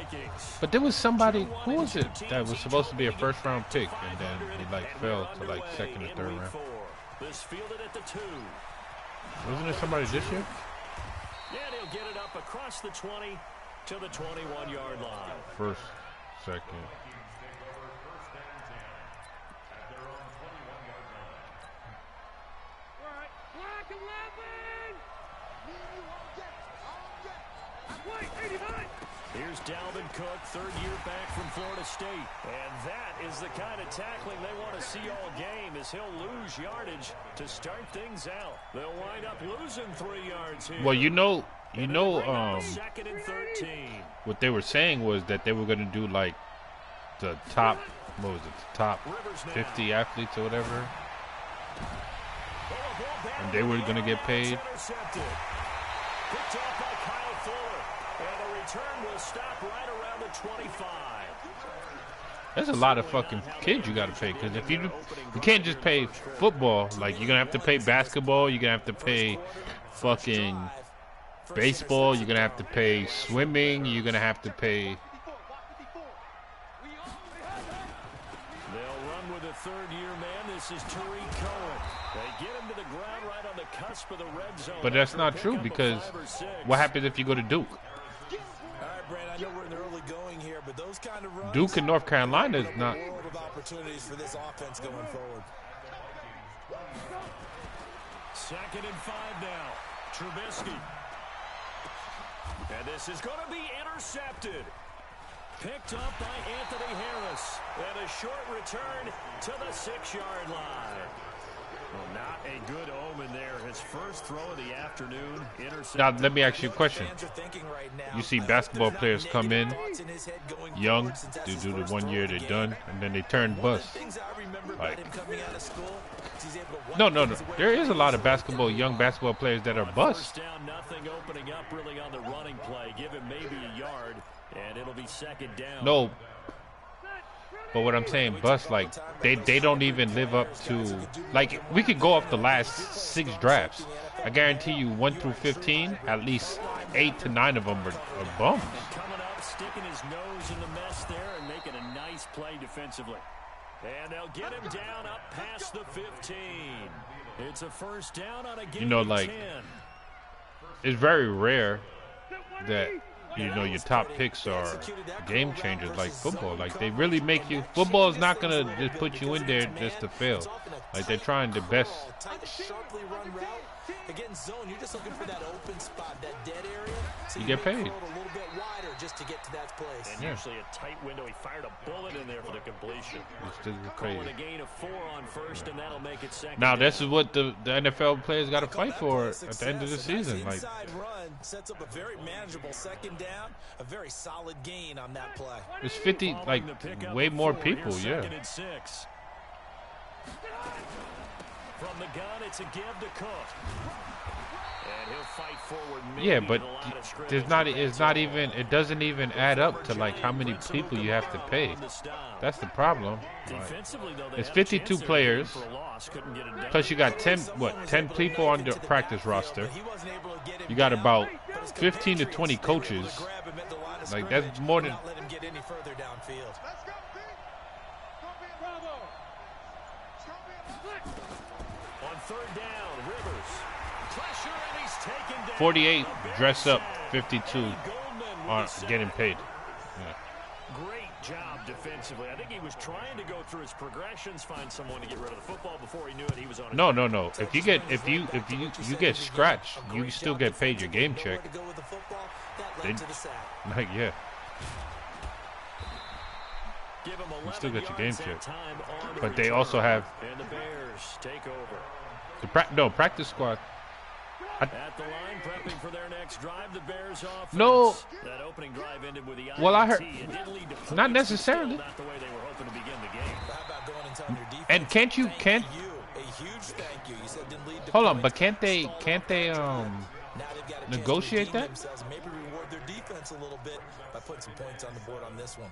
Vikings. But there was somebody, who was it, that was supposed to be a first-round pick, and then he like fell to like second or third round. This fielded at the 2. Wasn't there somebody this year? Yeah, he'll get it up across the 20 to the 21-yard line. First, second. Here's Dalvin Cook, third year back from Florida State. And that is the kind of tackling they want to see all game, as he'll lose yardage to start things out. They'll wind up losing 3 yards here. Well, you know, second and 13. what they were saying was that they were going to do like the top, what was it, the top 50 athletes or whatever, and they were going to get paid. Picked off by Kyle Fuller, and the return will stop right around the 25. There's a lot of fucking kids you got to pay, because if you can't just pay football, like you're going to have to pay basketball, you're going to have to pay fucking baseball, you're going to have to pay swimming, you're going to have to pay. They'll run with a third-year man. This is Tariq Cohen. They get him to the ground right on the cusp of the red zone. But that's not true, because what happens if you go to Duke? I know we're in the early going here, but those kind of runs, Duke and North Carolina is not. a world of opportunities for this offense going forward. Second and 5 now. Trubisky. And this is going to be intercepted. Picked up by Anthony Harris. And a short return to the 6-yard line. Well, not a good omen there. His first throw of the afternoon. Now, let me ask you a question. You see basketball players come in young, they do the 1 year, they're done, and then they turn bust. Like, no. There is a lot of young basketball players that are bust. Down, nothing opening up really on the running play. Give him maybe a yard, and it'll be second down. No. But what I'm saying, bust, like, they don't even live up to, like, we could go off the last 6 drafts. I guarantee you 1 through 15, at least 8 to 9 of them are bums. Coming up, sticking his nose in the mess there and making a nice play defensively. And they'll get him down up past the 15. It's a first down on a game. You know, like, it's very rare that, you know, your top picks are game changers like football. Like, they really make you. Football is not going to just put you in there just to fail. Like, they're trying the best. Sharply run route. Again, zone, you're just looking for that open spot, that dead area. So you get paid. A little bit wider just to get to that place. And usually a tight window. He fired a bullet in there for the completion. Calling a gain of 4 on first, and that'll make it second. Now, this is what the NFL players got to fight for at the end of the season. Like, run sets up a very manageable second down, a very solid gain on that play. it's 50, like, way more people, yeah. Second and 6. From the gun, it's a give to Cook. And he'll fight forward. Yeah, but it doesn't even add up to, like, how many people you have to pay. That's the problem. Like, it's 52 players, plus you got 10 people on the practice roster. You got about 15 to 20 coaches. Like, that's more than. On third down, Rivers. Pressure, and he's taken down. 48 dress up, 52 are getting paid. Yeah. Great job defensively. I think he was trying to go through his progressions, find someone to get rid of the football before he knew it. He was on. No. If you get scratched, you still get paid your game check. Like, yeah. You still get your game check. But they also have. And the Bears take over. The practice squad. At the line, prepping for their next drive, the Bears offense. No. That opening drive ended with the Well, I heard. It didn't lead to points, Not necessarily. not the way they were hoping to begin the game. How about going and telling your defense, And can't you? a huge thank you. You said didn't lead to Hold on, points. but can't they Now they've got a chance to negotiate redeem that? themselves and maybe reward their defense a little bit by putting some points on the board on this one.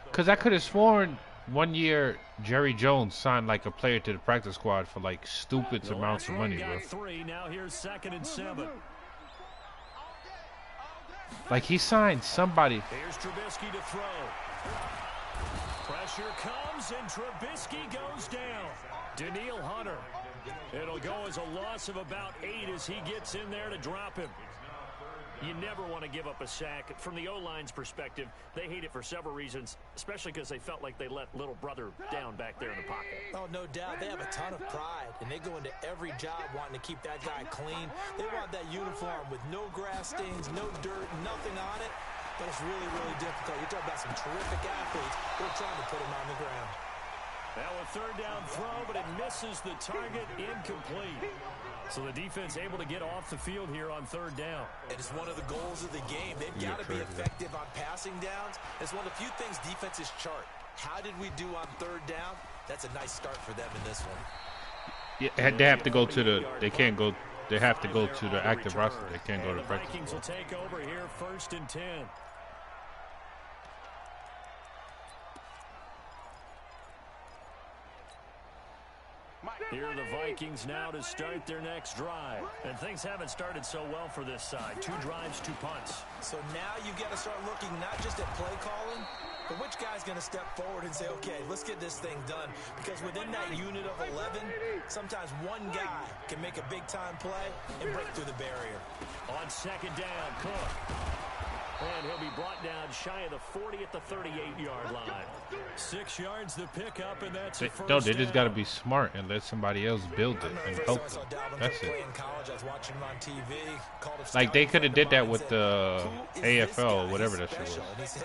Because I could have sworn 1 year Jerry Jones signed like a player to the practice squad for like stupid amounts of money, bro. Got 3. Now here's second and 7. Like, he signed somebody. Here's Trubisky to throw. Pressure comes, and Trubisky goes down. Danielle Hunter. It'll go as a loss of about 8 as he gets in there to drop him. You never want to give up a sack. From the O-line's perspective, they hate it for several reasons, especially because they felt like they let little brother down back there in the pocket. Oh, no doubt. They have a ton of pride, and they go into every job wanting to keep that guy clean. They want that uniform with no grass stains, no dirt, nothing on it. But it's really, really difficult. You're talking about some terrific athletes. They're trying to put him on the ground. Now a third down throw, but it misses the target, incomplete. So the defense able to get off the field here on third down. And it's one of the goals of the game. They've got to be effective on passing downs. It's one of the few things defenses chart. How did we do on third down? That's a nice start for them in this one. Yeah, they have to go to the. They can't go. They have to go to the active roster. They can't go to practice. Vikings will take over here, 1st and 10. Here are the Vikings now to start their next drive. And things haven't started so well for this side. 2 drives, 2 punts. So now you've got to start looking not just at play calling, but which guy's going to step forward and say, okay, let's get this thing done. Because within that unit of 11, sometimes one guy can make a big-time play and break through the barrier. On 2nd down, Cook. And he'll be brought down shy of the 40 at the 38-yard line. 6 yards the pickup, and that's a first No, they just got to down. be smart and let somebody else build it and help them. That's it. Like, they could have did that with the AFL, whatever that shit was.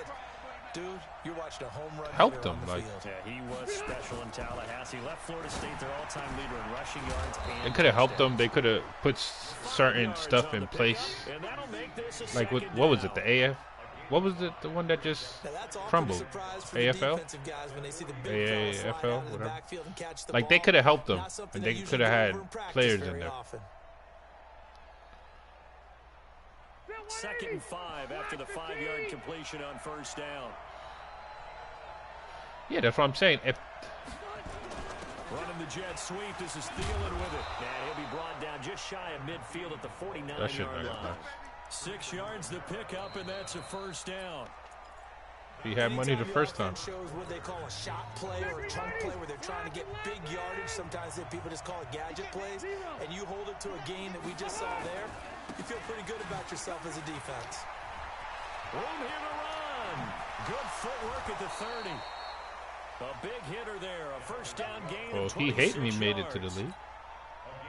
Dude, you're watching a home run. Help them, like. Yeah, he was special in Tallahassee. Left Florida State their all-time leader in rushing yards. They could have helped them. They could have put certain stuff in place. Like, what was it, the AF? What was it, the one that just crumbled? AFL? AFL, whatever. Like, they could have helped them, and they could have had players in there. 2nd and 5 after the 5-yard completion on 1st down. Yeah, that's what I'm saying. If Running the jet sweep, this is Thielen with it. And he'll be brought down just shy of midfield at the 49-yard line. 6 yards the pickup, and that's a 1st down. he had money the first time. Shows what they call a shot play or a chunk play where they're trying to get big yardage. Sometimes people just call it gadget plays. And you hold it to a gain that we just saw there, you feel pretty good about yourself as a defense. Room here to run. Good footwork at the 30. A big hitter there. A 1st down gain. Well, he hated me made it to the league.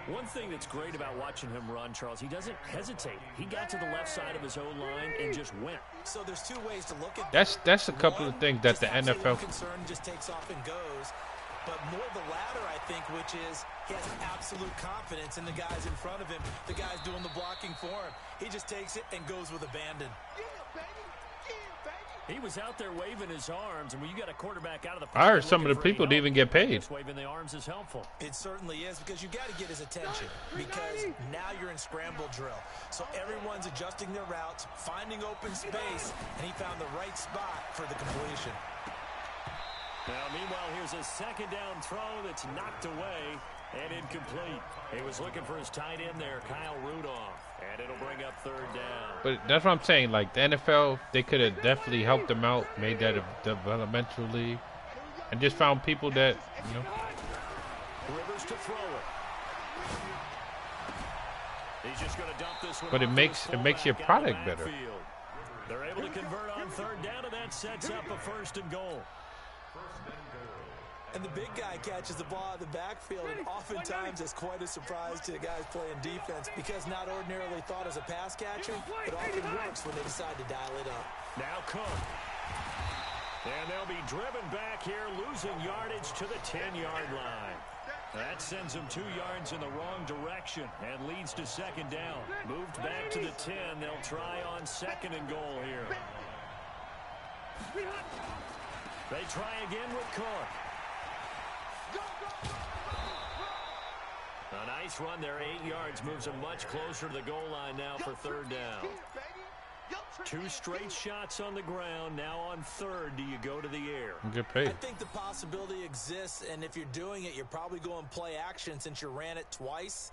One thing that's great about watching him run, Charles, he doesn't hesitate. He got to the left side of his own line and just went. So there's 2 ways to look at That's a couple of things that the NFL concern just takes off and goes. But more the latter, I think, which is he has absolute confidence in the guys in front of him, the guys doing the blocking for him. He just takes it and goes with abandon. He was out there waving his arms, and when you got a quarterback out of the I heard some of the people didn't even get paid. Waving the arms is helpful. It certainly is, because you got to get his attention, because now you're in scramble drill. So everyone's adjusting their routes, finding open space, and he found the right spot for the completion. Now, meanwhile, here's a 2nd down throw that's knocked away and incomplete. He was looking for his tight end there, Kyle Rudolph, and it'll bring up 3rd down. But that's what I'm saying. Like, the NFL, they could have definitely helped them out, made that a developmental league, and just found people that, you know. Rivers to throw it. He's just going to dump this one. But it makes your product better. They're able to convert on 3rd down, and that sets up a 1st and goal. And the big guy catches the ball out of the backfield, and oftentimes it's quite a surprise to the guys playing defense, because not ordinarily thought as a pass catcher, it often works when they decide to dial it up. Now Cook. And they'll be driven back here, losing yardage to the 10-yard line. That sends them 2 yards in the wrong direction and leads to 2nd down. Moved back to the 10. They'll try on 2nd and goal here. They try again with Cook. A nice run there, 8 yards, moves them much closer to the goal line now for 3rd down. 2 straight shots on the ground. Now on 3rd, do you go to the air? Get paid. I think the possibility exists, and if you're doing it, you're probably going play action since you ran it twice.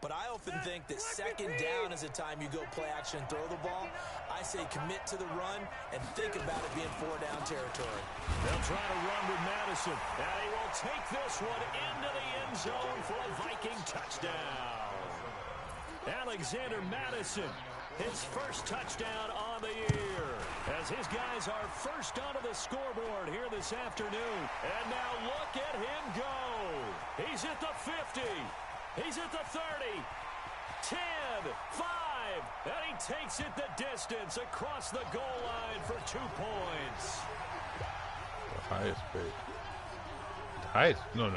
But I often think that second down is a time you go play action and throw the ball. I say commit to the run and think about it being 4-down territory. They'll try to run with Madison. And he will take this one into the end zone for a Viking touchdown. Alexander Madison, his first touchdown on the year, as his guys are first onto the scoreboard here this afternoon. And now look at him go. He's at the 50. He's at the 30, 10, 5, and he takes it the distance across the goal line for 2 points. The highest paid. The highest? No.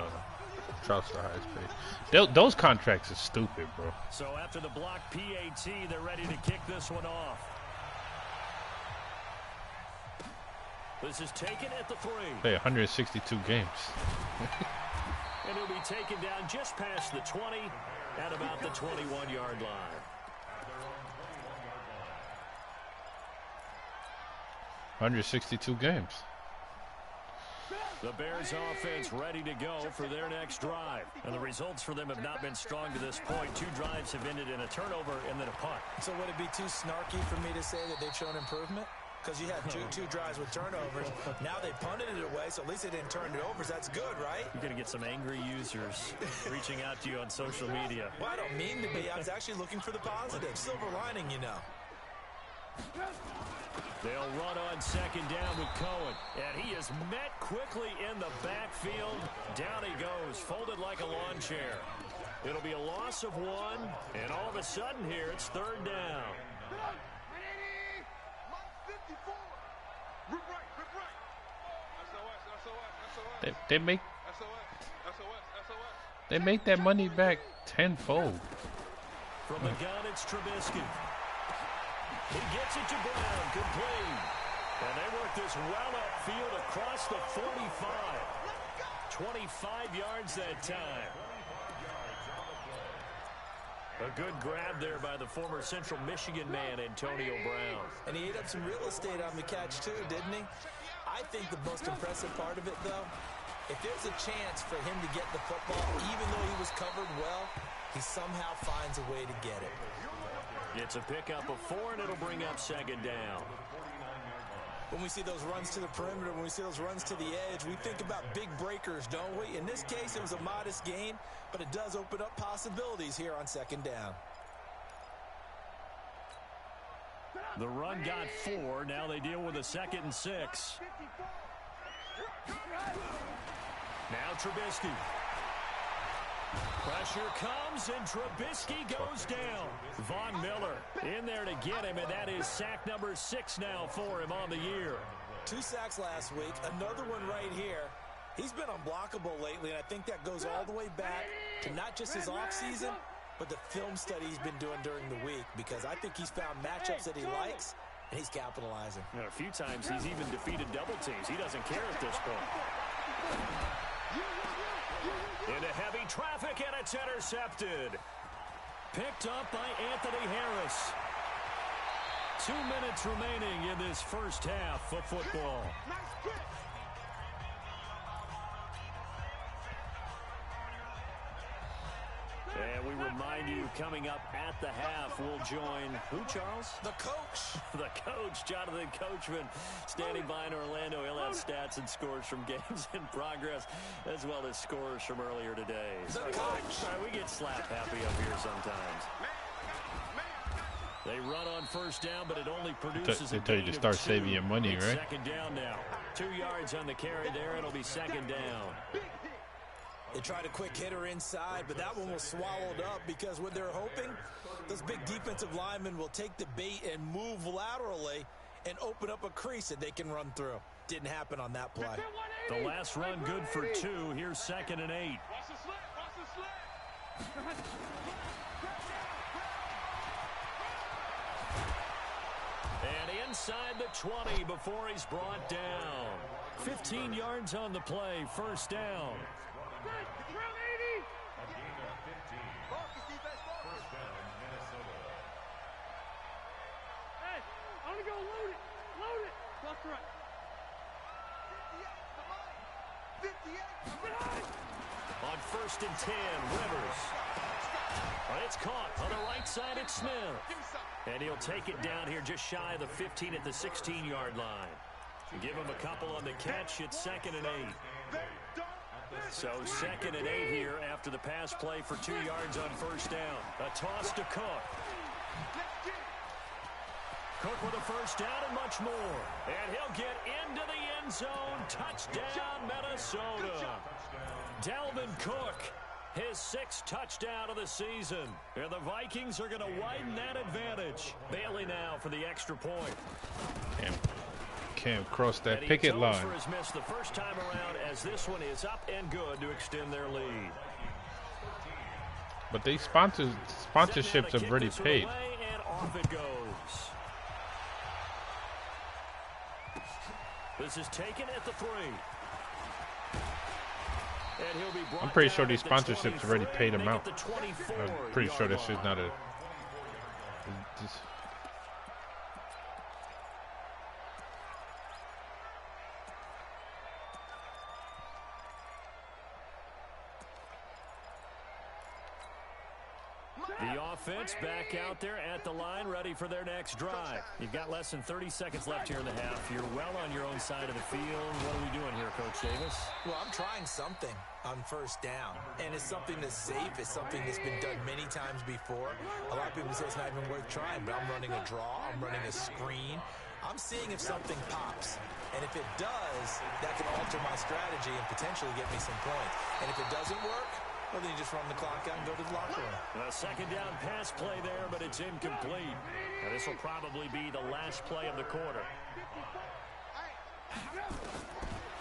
Trout's the highest paid. Those contracts are stupid, bro. So after the block PAT, they're ready to kick this one off. This is taken at the 3. Play 162 games. And he'll be taken down just past the 20 at about the 21-yard line. 162 games. The Bears offense ready to go for their next drive. And the results for them have not been strong to this point. 2 drives have ended in a turnover and then a punt. So would it be too snarky for me to say that they've shown improvement? Because you had two drives with turnovers. Now they punted it away, so at least they didn't turn it over. So that's good, right? You're going to get some angry users reaching out to you on social media. Well, I don't mean to be. I was actually looking for the positive. Silver lining, you know. They'll run on second down with Cohen. And he is met quickly in the backfield. Down he goes, folded like a lawn chair. It'll be a loss of 1. And all of a sudden here, it's third down. They make that money back tenfold. From the gun, it's Trubisky. He gets it to Brown, complete. And they work this well upfield across the 45. 25 yards that time. A good grab there by the former Central Michigan man, Antonio Brown. And he ate up some real estate on the catch, too, didn't he? I think the most impressive part of it, though, if there's a chance for him to get the football, even though he was covered well, he somehow finds a way to get it. It's a pickup of 4, and it'll bring up second down. When we see those runs to the perimeter, when we see those runs to the edge, we think about big breakers, don't we? In this case, it was a modest gain, but it does open up possibilities here on second down. The run got 4. Now they deal with a 2nd and 6. Now Trubisky. Pressure comes, and Trubisky goes down. Von Miller in there to get him, and that is sack number 6 now for him on the year. 2 sacks last week, another one right here. He's been unblockable lately, and I think that goes all the way back to not just his offseason, but the film study he's been doing during the week, because I think he's found matchups that he likes, and he's capitalizing. And a few times he's even defeated double teams. He doesn't care at this point. Into heavy traffic, and it's intercepted. Picked up by Anthony Harris. 2 minutes remaining in this first half of football. And we remind you, coming up at the half, we'll join who, Charles? The coach. The coach, Jonathan Coachman, standing by in Orlando. He'll have stats and scores from games in progress, as well as scores from earlier today. The coach. Sorry, we get slap happy up here sometimes. They run on first down, but it only produces they tell you to start saving your money, right? Second down now. 2 yards on the carry there. It'll be second down. They tried a quick hitter inside, but that one was swallowed up because what they're hoping, those big defensive linemen will take the bait and move laterally and open up a crease that they can run through. Didn't happen on that play. The last run good for 2. Here's 2nd and 8. And inside the 20 before he's brought down. 15 yards on the play, first down. On 1st and 10, Rivers. It's caught on the right side. It's Smith. And he'll take it down here just shy of the 15 at the 16-yard line. Give him a couple on the catch. It's 2nd and 8. So 2nd and 8 here after the pass play for 2 yards on first down. A toss to Cook. Cook with a first down and much more. And he'll get into the end zone. Touchdown, Minnesota. Dalvin Cook, his 6th touchdown of the season. And the Vikings are going to widen that advantage. Bailey now for the extra point. Can't cross that picket line. For his miss the first time around, as this one is up and good to extend their lead. But these sponsorships have already paid. And off it goes. This is taken at the 3. And he'll be I'm pretty sure these sponsorships already paid him out. I'm pretty sure this is not a. The offense back out there at the line, ready for their next drive. You've got less than 30 seconds left here in the half. You're well on your own side of the field. What are we doing here, Coach Davis? Well, I'm trying something on first down, and it's something that's safe. It's something that's been done many times before. A lot of people say it's not even worth trying, but I'm running a draw. I'm running a screen. I'm seeing if something pops. And if it does, that can alter my strategy and potentially get me some points. And if it doesn't work, well, then you just run the clock out and go to the locker room. A 2nd down pass play there, but it's incomplete. And this will probably be the last play of the quarter.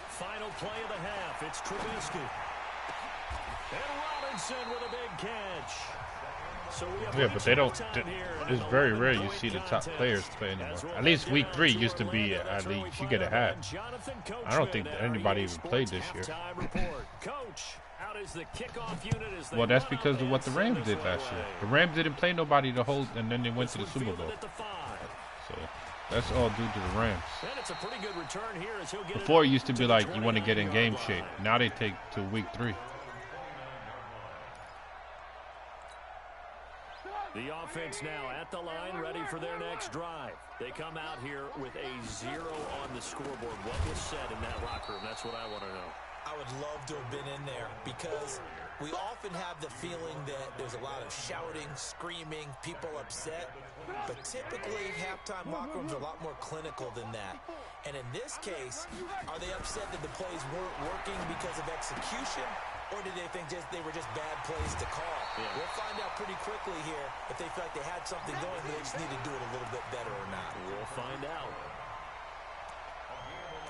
Final play of the half. It's Trubisky. And Robinson with a big catch. So but they don't. It's very rare you see the top players play anymore. At least week 3 used to be at least you get a hat. I don't think anybody even played this year. Well, that's because of what the Rams did last year. The Rams didn't play nobody the whole, and then they went to the Super Bowl. So that's all due to the Rams. Before it used to be like you want to get in game shape. Now they take to week 3. The offense now at the line, ready for their next drive. They come out here with a 0 on the scoreboard. What was said in that locker room? That's what I want to know. I would love to have been in there because we often have the feeling that there's a lot of shouting, screaming, people upset. But typically, halftime locker rooms are a lot more clinical than that. And in this case, are they upset that the plays weren't working because of execution? Or did they think they were just bad plays to call? Yeah. We'll find out pretty quickly here if they feel like they had something going, but they just need to do it a little bit better or not. We'll find out.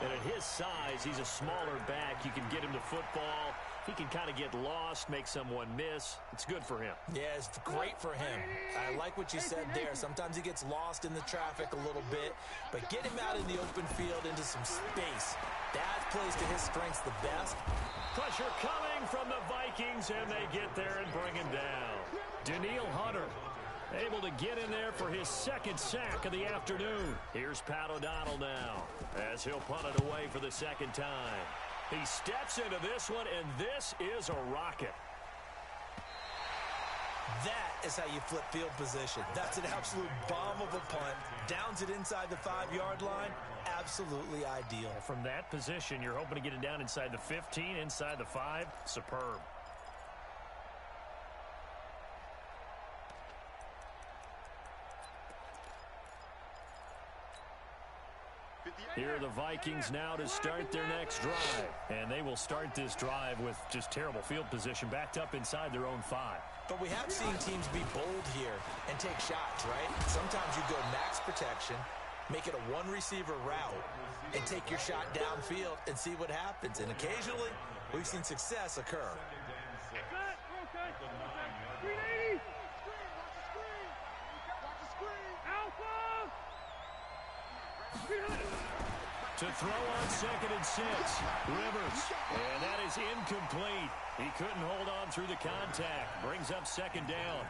And at his size, he's a smaller back. You can get him to football. He can kind of get lost, make someone miss. It's good for him. Yeah, it's great for him. I like what you said there. Sometimes he gets lost in the traffic a little bit, but get him out in the open field into some space. That plays to his strengths the best. Pressure coming from the Vikings, and they get there and bring him down. Danielle Hunter able to get in there for his 2nd sack of the afternoon. Here's Pat O'Donnell now as he'll punt it away for the 2nd time. He steps into this one, and this is a rocket. That is how you flip field position. That's an absolute bomb of a punt. Downs it inside the 5-yard line. Absolutely ideal. From that position, you're hoping to get it down inside the 15, inside the 5. Superb. Here are the Vikings now to start their next drive. And they will start this drive with just terrible field position, backed up inside their own 5. But we have seen teams be bold here and take shots, right? Sometimes you go max protection, make it a 1-receiver route, and take your shot downfield and see what happens. And occasionally, we've seen success occur. To throw on 2nd and 6. Rivers. And that is incomplete. He couldn't hold on through the contact. Brings up 2nd down.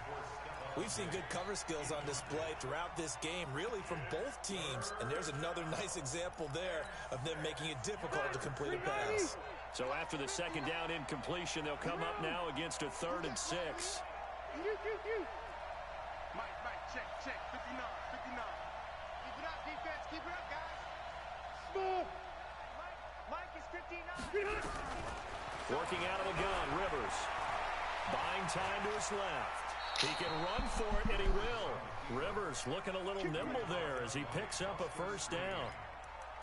We've seen good cover skills on display throughout this game, really from both teams. And there's another nice example there of them making it difficult to complete a pass. So after the 2nd down incompletion, they'll come up now against a 3rd and 6. Mike, check. 59. Keep it up, defense. Keep it up, guys. Move. Mike is 59. Working out of the gun, Rivers. Buying time to his left. He can run for it, and he will. Rivers looking a little nimble there as he picks up a first down.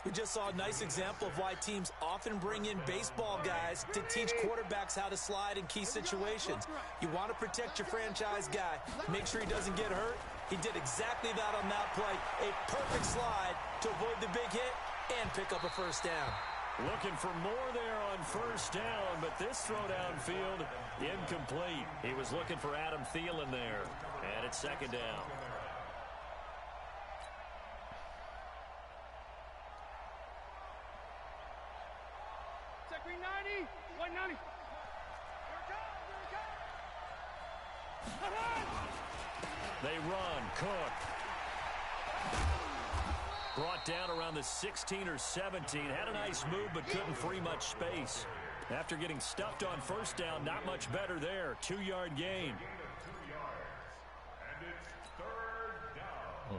We just saw a nice example of why teams often bring in baseball guys to teach quarterbacks how to slide in key situations. You want to protect your franchise guy. Make sure he doesn't get hurt. He did exactly that on that play. A perfect slide to avoid the big hit and pick up a first down. Looking for more there on first down, but this throw downfield incomplete. He was looking for Adam Thielen there, and it's second down. Green 90, 190. They run. Cook. Brought down around the 16 or 17. Had a nice move, but couldn't free much space. After getting stuffed on first down, not much better there. 2-yard gain. Oh,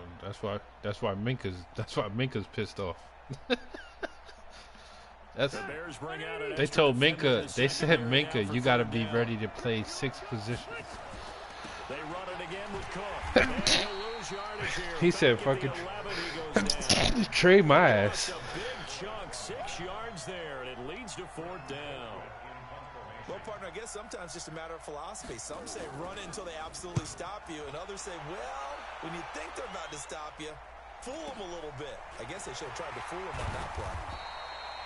that's why Minka's pissed off. They told Minka, they said, Minka, you got to be ready to play 6 positions. They run it again with Cook. He said, fucking trade my ass. A big chunk, 6 yards there, and it leads to 4th down. Well, partner, I guess sometimes it's just a matter of philosophy. Some say run it until they absolutely stop you, and others say, well, when you think they're about to stop you, fool them a little bit. I guess they should have tried to fool them on that play.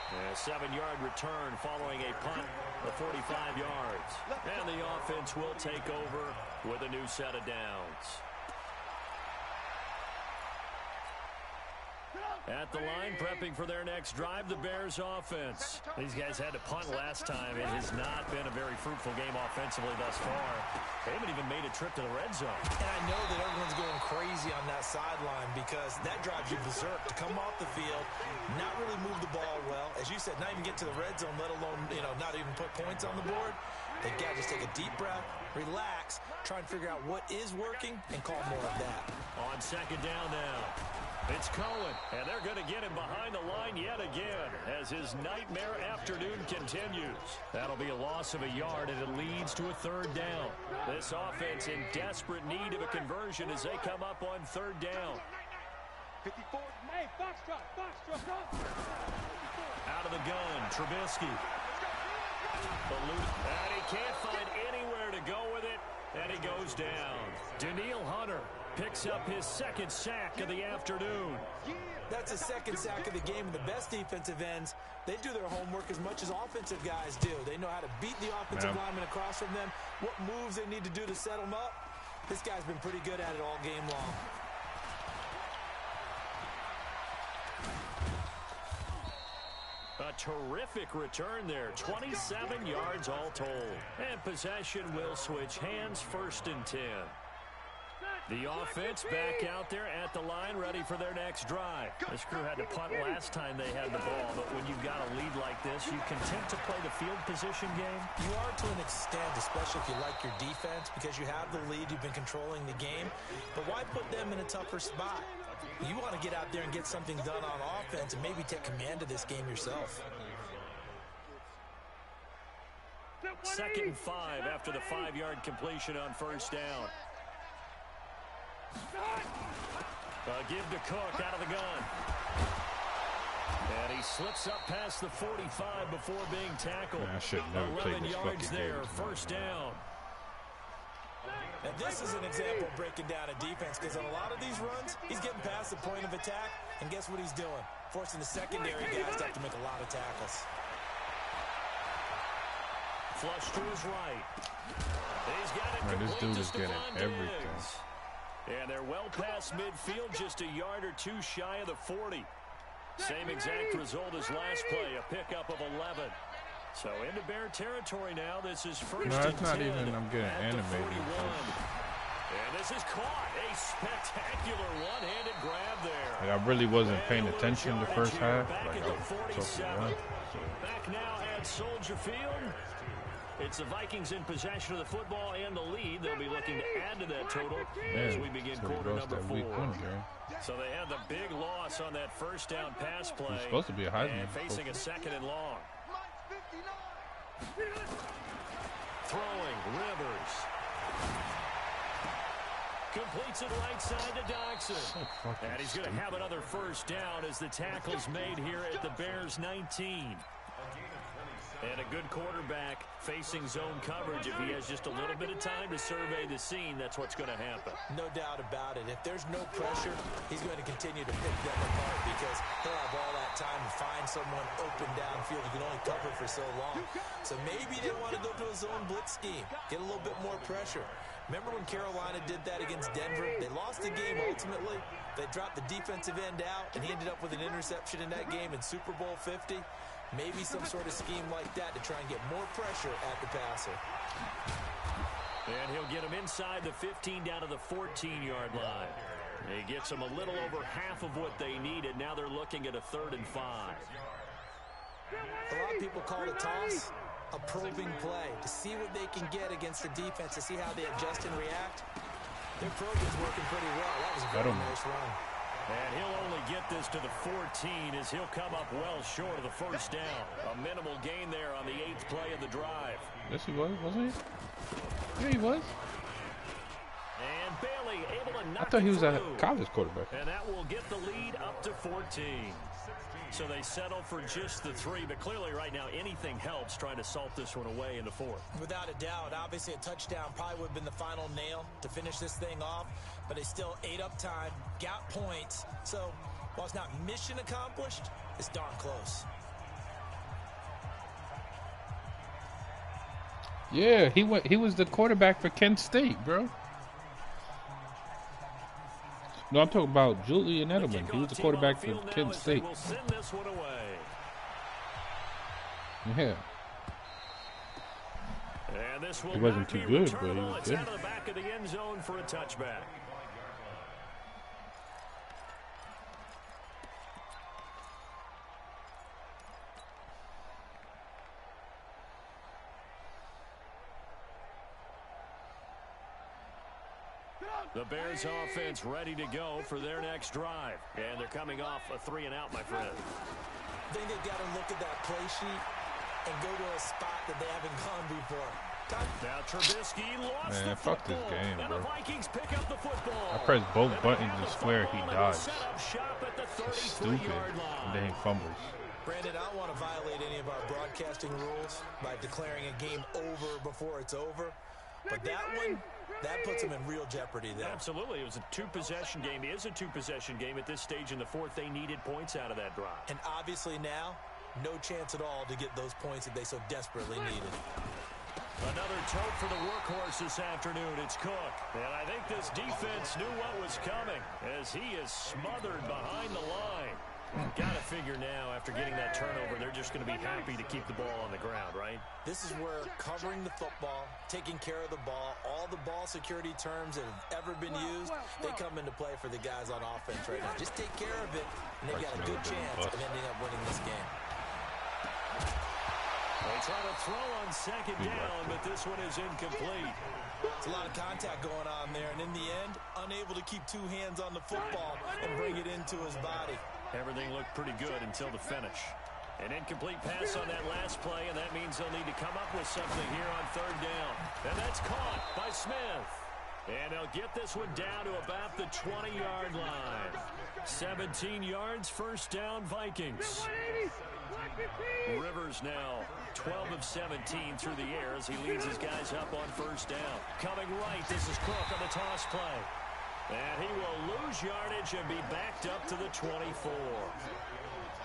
A 7-yard return following a punt of 45 yards. And the offense will take over with a new set of downs. At the line, prepping for their next drive, the Bears offense. These guys had to punt last time. It has not been a very fruitful game offensively thus far. They haven't even made a trip to the red zone. And I know that everyone's going crazy on that sideline because that drives you berserk to come off the field, not really move the ball well. As you said, not even get to the red zone, let alone, not even put points on the board. They got to just take a deep breath, relax, try and figure out what is working, and call more of that. On second down now. It's Cohen, and they're going to get him behind the line yet again as his nightmare afternoon continues. That'll be a loss of a yard, and it leads to a 3rd down. This offense in desperate need of a conversion as they come up on 3rd down. 54. Hey, box truck. Out of the gun, Trubisky. And he can't find anywhere to go with it, and he goes down. Danielle Hunter picks up his 2nd sack of the afternoon. That's the 2nd sack of the game, and the best defensive ends, they do their homework as much as offensive guys do. They know how to beat the offensive lineman across from them, what moves they need to do to set them up. This guy's been pretty good at it all game long. A terrific return there, 27 yards all told. And possession will switch hands, 1st and 10. The offense back out there at the line, ready for their next drive. This crew had to punt last time they had the ball, but when you've got a lead like this, you content to play the field position game? You are to an extent, especially if you like your defense, because you have the lead, you've been controlling the game. But why put them in a tougher spot? You want to get out there and get something done on offense and maybe take command of this game yourself. 2nd and 5 after the 5-yard completion on 1st down. Give to Cook out of the gun. And he slips up past the 45 before being tackled. Man, I should never play 11 this yards fucking there, game. 1st down. And this is an example of breaking down a defense because on a lot of these runs, he's getting past the point of attack, and guess what he's doing? Forcing the secondary guys to have to make a lot of tackles. Flush to his right. He's got it. Man, this dude is complete to getting Stephon everything. Diggs. And they're well past midfield, just a yard or 2 shy of the 40. Same exact result as last play, a pickup of 11. So into Bear territory now. This is 1st and 10. No, it's not even, I'm getting animated. And this is caught. A spectacular one-handed grab there. Like, I really wasn't paying attention the first half. Like, I was totally wrong. Back now at Soldier Field. It's the Vikings in possession of the football and the lead. They'll be looking to add to that total as we begin quarter number 4. So they had the big loss on that first down pass play. He's supposed to be a Heisman. And facing a 2nd and long. Throwing, Rivers. Completes it right side to Doxson. And he's going to have another first down as the tackle's made here at the Bears 19. And a good quarterback facing zone coverage. If he has just a little bit of time to survey the scene, that's what's going to happen. No doubt about it. If there's no pressure, he's going to continue to pick them apart because he'll have all that time to find someone open downfield who can only cover for so long. So maybe they want to go to a zone blitz scheme, get a little bit more pressure. Remember when Carolina did that against Denver? They lost the game ultimately. They dropped the defensive end out, and he ended up with an interception in that game in Super Bowl 50. Maybe some sort of scheme like that to try and get more pressure at the passer. And he'll get him inside the 15 down to the 14-yard line. He gets them a little over half of what they needed. Now they're looking at a 3rd and 5. A lot of people call it toss a probing play to see what they can get against the defense, to see how they adjust and react. Their probing's working pretty well. That was a very nice run. And he'll only get this to the 14 as he'll come up well short of the first down. A minimal gain there on the 8th play of the drive. Yes, he was, wasn't he? Yeah, he was. And Bailey able to knock I thought he was a through. college quarterback. And that will get the lead up to 14. So they settle for just the 3, but clearly right now anything helps trying to salt this one away in the 4th. Without a doubt, obviously a touchdown probably would have been the final nail to finish this thing off, but they still ate up time, got points. So while it's not mission accomplished, it's darn close. Yeah, he was the quarterback for Kent State, bro. No, I'm talking about Julian Edelman. He was the quarterback for Kent State. Yeah. He wasn't too good, but he was good. Out of the back of the end zone for a touchback. The Bears offense ready to go for their next drive. And they're coming off a 3-and-out, my friend. I think they've got to look at that play sheet and go to a spot that they haven't gone before. Now Trubisky lost the fuck football. this game, and bro. The Vikings pick up the football. I press both buttons to swear he dies. It's stupid. And then he fumbles. Brandon, I don't want to violate any of our broadcasting rules by declaring a game over before it's over. But that one, that puts them in real jeopardy there. Absolutely. It was a 2-possession game. It is a 2-possession game at this stage in the 4th. They needed points out of that drive. And obviously now, no chance at all to get those points that they so desperately needed. Another tote for the workhorse this afternoon. It's Cook. And I think this defense knew what was coming as he is smothered behind the line. Got to figure now, after getting that turnover, they're just going to be happy to keep the ball on the ground, right? This is where covering the football, taking care of the ball, all the ball security terms that have ever been used, they come into play for the guys on offense right now. Just take care of it, and they've got a good chance of ending up winning this game. They try to throw on 2nd down, but this one is incomplete. It's a lot of contact going on there, and in the end, unable to keep 2 hands on the football and bring it into his body. Everything looked pretty good until the finish. An incomplete pass on that last play, and that means they'll need to come up with something here on 3rd down. And that's caught by Smith. And they'll get this one down to about the 20-yard line. 17 yards, first down, Vikings. Rivers now 12 of 17 through the air as he leads his guys up on first down. Coming right, this is Cook on the toss play. And he will lose yardage and be backed up to the 24.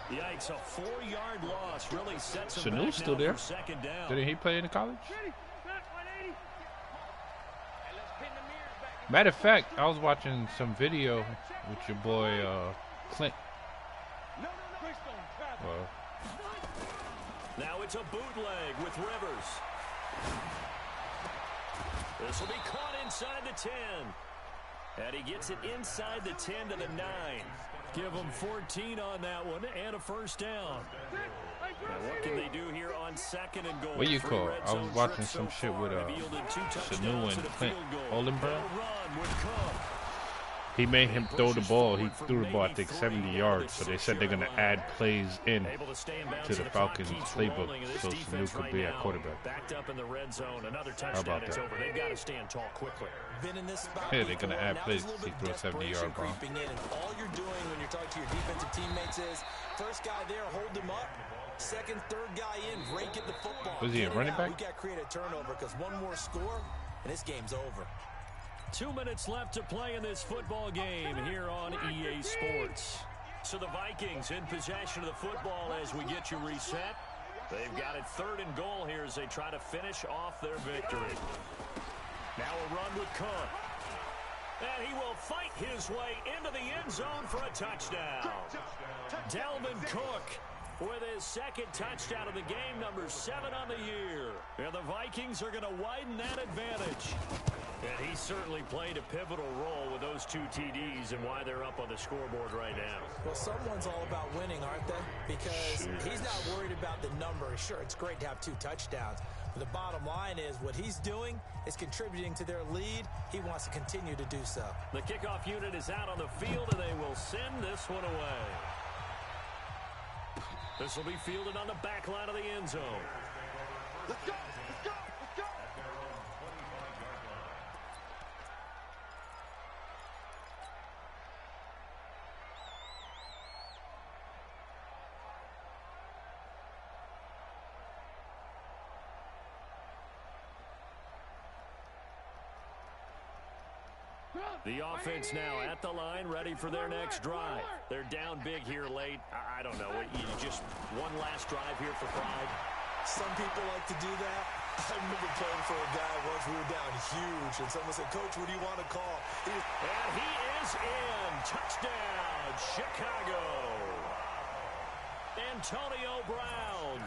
Yikes, a 4-yard loss really sets him back still now there? for 2nd down. Didn't he play in college? Matter of fact, I was watching some video with your boy Clint. Now it's a bootleg with Rivers. This will be caught inside the 10. And he gets it inside the 10 to the 9. Give him 14 on that one and a first down. And what can they do here on 2nd and goal? What you call? I was watching some shit with Sanu and Clint Olenberg. He made him throw the ball. He threw the ball, I think, 70 yards. So they said they're going to add plays in to the Falcons playbook so Sanu could be at quarterback. How about that? Yeah, they're going to add plays to throw a 70-yard bomb. All you're doing when you're talking to your defensive teammates is, first guy there, hold him up. Second, third guy in, rake at the football. Was he a running back? We got to create a turnover because one more score, and this game's over. 2 minutes left to play in this football game here on EA Sports. So the Vikings in possession of the football as we get you reset. They've got it 3rd and goal here as they try to finish off their victory. Now a run with Cook. And he will fight his way into the end zone for a touchdown. Dalvin Cook with his 2nd touchdown of the game, number 7 on the year. And the Vikings are going to widen that advantage. And he certainly played a pivotal role with those 2 TDs and why they're up on the scoreboard right now. Well, someone's all about winning, aren't they? Because he's not worried about the number. Sure, it's great to have 2 touchdowns. But the bottom line is what he's doing is contributing to their lead. He wants to continue to do so. The kickoff unit is out on the field, and they will send this one away. This will be fielded on the back line of the end zone. Let's go! Let's go! Let's go! The offense now at the line, ready for their next drive. They're down big here late. I don't know. Just one last drive here for pride. Some people like to do that. I remember playing for a guy once. We were down huge, and someone said, "Coach, what do you want to call?" And he is in. Touchdown, Chicago. Antonio Brown,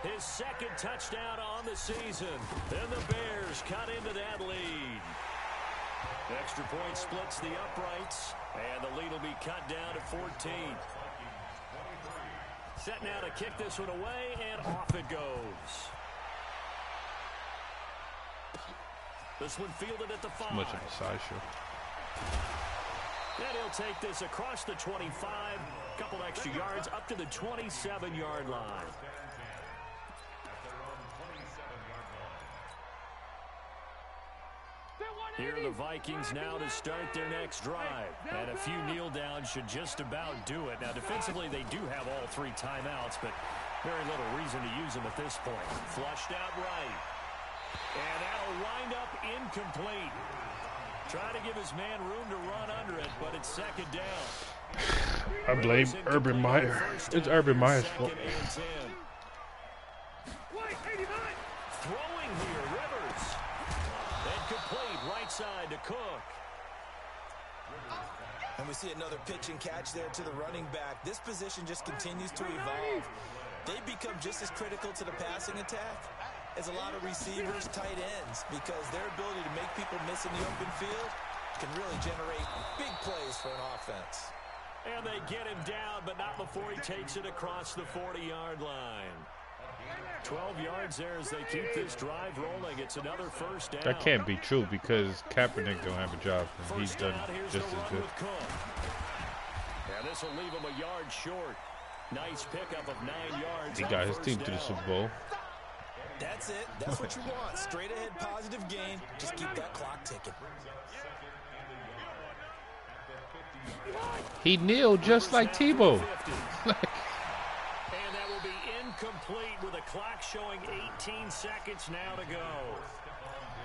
his 2nd touchdown on the season. And the Bears cut into that lead. Extra point splits the uprights, and the lead will be cut down to 14. Set now to kick this one away, and off it goes. This one fielded at the 5. Much of a sideshow. And he'll take this across the 25, couple extra yards up to the 27-yard line. Here are the Vikings now to start their next drive. And a few kneel downs should just about do it. Now, defensively, they do have all 3 timeouts, but very little reason to use them at this point. Flushed out right. And that'll wind up incomplete. Trying to give his man room to run under it, but it's 2nd down. I blame Urban Meyer. It's Urban Meyer's fault. Throwing here, Rivers. And complete right side to Cook. And we see another pitch and catch there to the running back. This position just continues to evolve. They become just as critical to the passing attack as a lot of receivers, tight ends, because their ability to make people miss in the open field can really generate big plays for an offense. And they get him down, but not before he takes it across the 40-yard line. 12 yards there as they keep this drive rolling. It's another first down. That can't be true because Kaepernick don't have a job and he's done just as good. Yeah, this will leave him a yard short. Nice pickup of 9 yards. He got his team to the Super Bowl. That's it. That's what you want. Straight ahead positive gain. Just keep that clock ticking. He kneeled just like Tebow. And that will be incomplete with a clock showing 18 seconds now to go.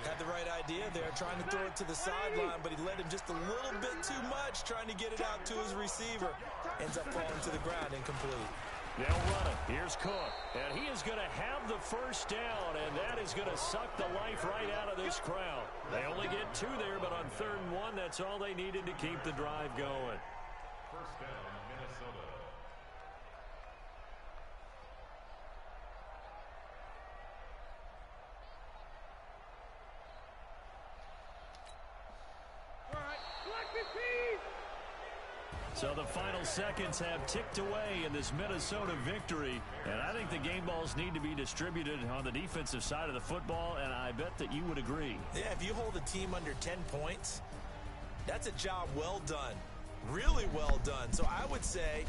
Had the right idea there, trying to throw it to the sideline, but he led him just a little bit too much, trying to get it out to his receiver. Ends up falling to the ground, incomplete. They'll run it. Here's Cook. And he is going to have the first down, and that is going to suck the life right out of this crowd. They only get 2 there, but on 3rd and 1, that's all they needed to keep the drive going. First down, Minnesota. All right, collect 15. So the final seconds have ticked away in this Minnesota victory. And I think the game balls need to be distributed on the defensive side of the football, and I bet that you would agree. Yeah, if you hold a team under 10 points, that's a job well done. Really well done. So I would say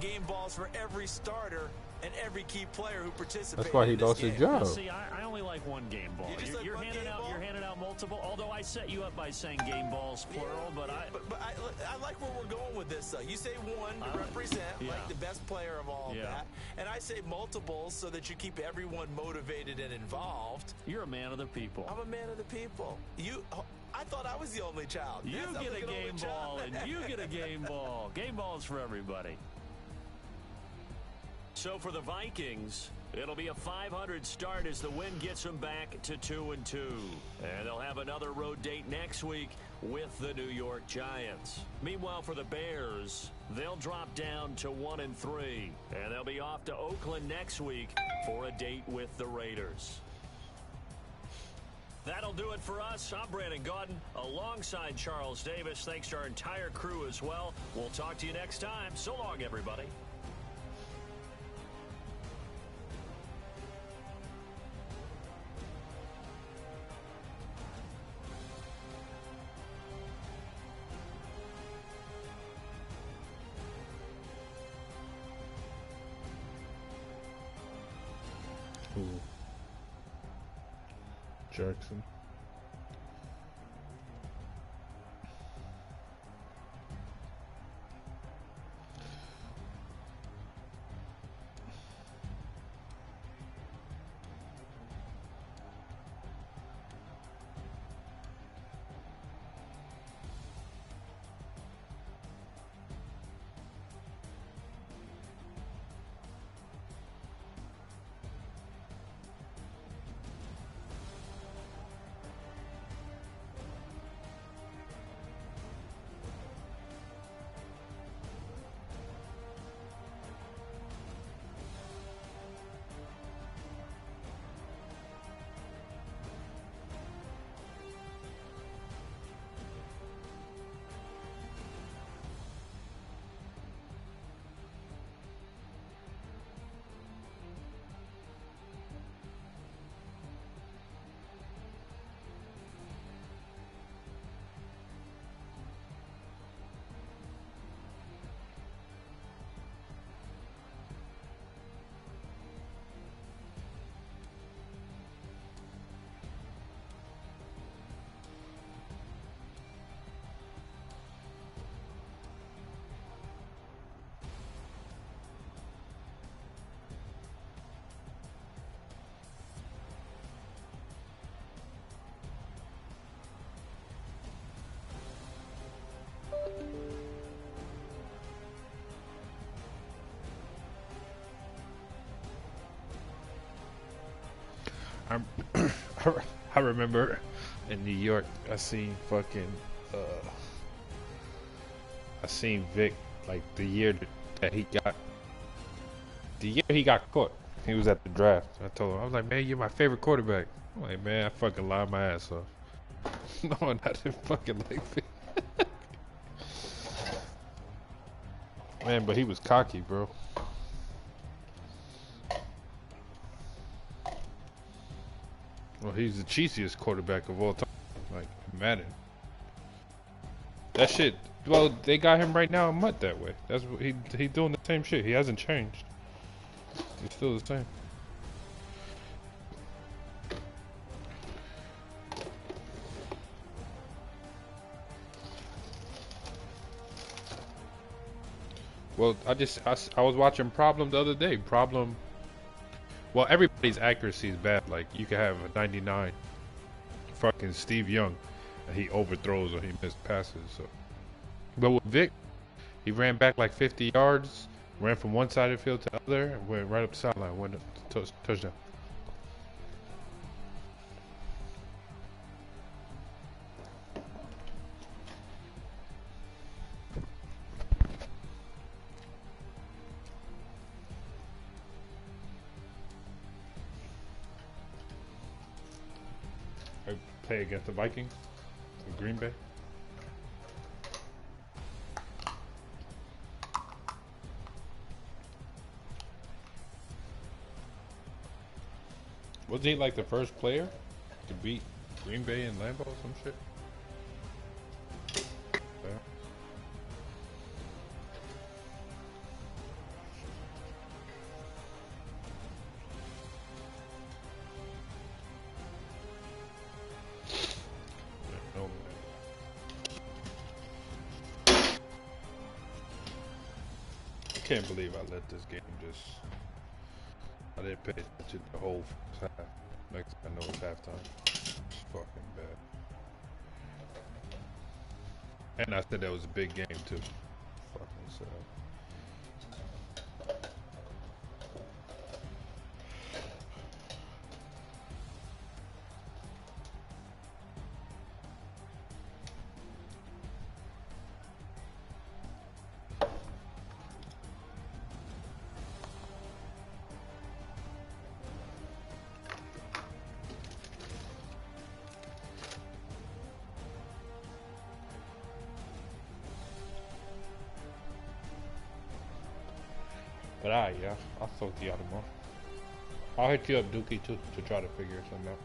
game balls for every starter and every key player who participated. That's why he lost his job. See, I only like one game ball. You're handing out multiple. Although I set you up by saying game balls plural, but I like where we're going with this. You say one to represent like the best player of all of that, and I say multiples so that you keep everyone motivated and involved. You're a man of the people. I'm a man of the people. I thought I was the only child. You get a game ball, and you get a game ball. Game balls for everybody. So for the Vikings, it'll be a .500 start as the win gets them back to 2-2. And they'll have another road date next week with the New York Giants. Meanwhile, for the Bears, they'll drop down to 1-3. And they'll be off to Oakland next week for a date with the Raiders. That'll do it for us. I'm Brandon Gaudin alongside Charles Davis. Thanks to our entire crew as well. We'll talk to you next time. So long, everybody. Jackson. I remember in New York, I seen Vic like the year he got caught. He was at the draft. I told him, I was like, man, you're my favorite quarterback. I'm like, man, I fucking lied my ass off. No, I didn't fucking like Vic. Man, but he was cocky, bro. Well, he's the cheesiest quarterback of all time. Like, Madden. That shit, well, they got him right now in mud that way. That's what he doing the same shit. He hasn't changed. He's still the same. Well, I was watching Problem the other day. Problem. Well, everybody's accuracy is bad. Like, you could have a 99 fucking Steve Young, and he overthrows or he missed passes. So, but with Vic, he ran back like 50 yards, ran from one side of the field to the other, and went right up the sideline, went up to touchdown. Play against the Vikings, Green Bay. Wasn't he like the first player to beat Green Bay and Lambeau or some shit? Yeah. No, I can't believe I let this game just. I didn't pay attention the whole first half. Next thing I know it's halftime. It's fucking bad. And I said that was a big game too. Fucking sad. But yeah, I'll talk to y'all tomorrow. I'll hit you up, Dookie, too, to try to figure something out.